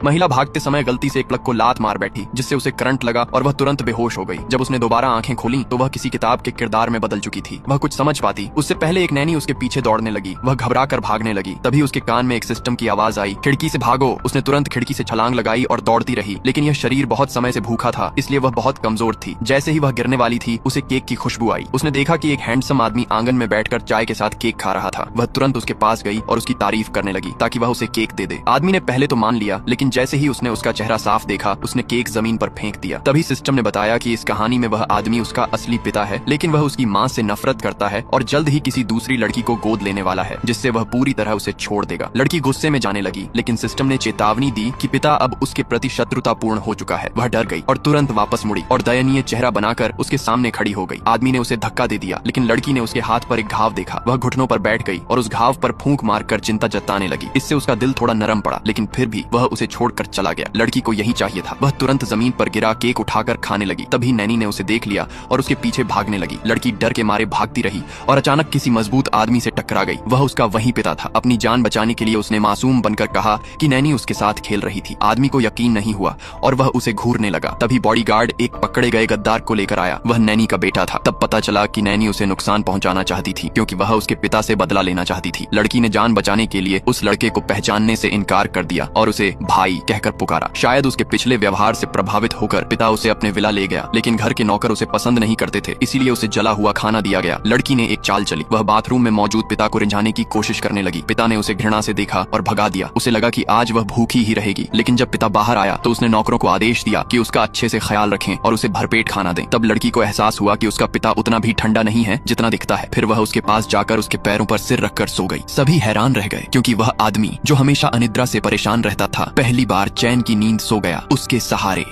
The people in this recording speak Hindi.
महिला भागते समय गलती से एक प्लग को लात मार बैठी, जिससे उसे करंट लगा और वह तुरंत बेहोश हो गई। जब उसने दोबारा आंखें खोली तो वह किसी किताब के किरदार में बदल चुकी थी। वह कुछ समझ पाती उससे पहले एक नैनी उसके पीछे दौड़ने लगी। वह घबरा कर भागने लगी। तभी उसके कान में एक सिस्टम की आवाज आई, खिड़की से भागो। उसने तुरंत खिड़की से छलांग लगाई और दौड़ती रही, लेकिन यह शरीर बहुत समय से भूखा था, इसलिए वह बहुत कमजोर थी। जैसे ही वह गिरने वाली थी उसे केक की खुशबू आई। उसने देखा कि एक हैंडसम आदमी आंगन में बैठकर चाय के साथ केक खा रहा था। वह तुरंत उसके पास गई और उसकी तारीफ करने लगी ताकि वह उसे केक दे दे। आदमी ने पहले तो मान लिया, लेकिन जैसे ही उसने उसका चेहरा साफ देखा उसने केक जमीन पर फेंक दिया। तभी सिस्टम ने बताया कि इस कहानी में वह आदमी उसका असली पिता है, लेकिन वह उसकी माँ से नफरत करता है और जल्द ही किसी दूसरी लड़की को गोद लेने वाला है, जिससे वह पूरी तरह उसे छोड़ देगा। लड़की गुस्से में जाने लगी, लेकिन सिस्टम ने चेतावनी दी कि पिता अब उसके प्रति शत्रुतापूर्ण हो चुका है। वह डर गई और तुरंत वापस मुड़ी और दयनीय चेहरा बनाकर उसके सामने खड़ी हो गई। आदमी ने उसे धक्का दे दिया, लेकिन लड़की ने उसके हाथ पर एक घाव देखा। वह घुटनों पर बैठ गई और उस घाव पर फूंक मारकर चिंता जताने लगी। इससे उसका दिल थोड़ा नरम पड़ा, लेकिन फिर भी वह उसे छोड़कर चला गया। लड़की को यही चाहिए था। वह तुरंत जमीन पर गिरा केक उठाकर खाने लगी। तभी नैनी ने उसे देख लिया और उसके पीछे भागने लगी। लड़की डर के मारे भागती रही और अचानक किसी मजबूत आदमी से टकरा गई। वह उसका वही पिता था। अपनी जान बचाने के लिए उसने मासूम बनकर कहा कि नैनी उसके साथ खेल रही थी। आदमी को यकीन नहीं हुआ और वह उसे घूरने लगा। तभी बॉडीगार्ड एक पकड़े गए गद्दार को लेकर आया। वह नैनी का बेटा था। तब पता चला कि नैनी उसे नुकसान पहुंचाना चाहती थी, क्योंकि वह उसके पिता से बदला लेना चाहती थी। लड़की ने जान बचाने के लिए उस लड़के को पहचानने से इनकार कर दिया और उसे भाई कहकर पुकारा। शायद उसके पिछले व्यवहार से प्रभावित होकर पिता उसे अपने विला ले गया, लेकिन घर के नौकर उसे पसंद नहीं करते थे, इसीलिए उसे जला हुआ खाना दिया गया। लड़की ने एक चाल चली। वह बाथरूम में मौजूद पिता को रिझाने की कोशिश करने लगी। पिता ने उसे घृणा से देखा और भगा दिया। उसे लगा कि आज वह भूखी ही रहेगी, लेकिन जब पिता बाहर आया तो उसने नौकरों को आदेश दिया कि उसका अच्छे से ख्याल रखें और उसे भरपेट खाना दें। तब लड़की को एहसास हुआ कि उसका पिता उतना भी ठंडा नहीं है जितना दिखता है। फिर वह उसके पास जाकर उसके पैरों पर सिर रखकर सो गई। सभी हैरान रह गए, क्योंकि वह आदमी जो हमेशा अनिद्रा से परेशान रहता था, पहली बार चैन की नींद सो गया उसके सहारे।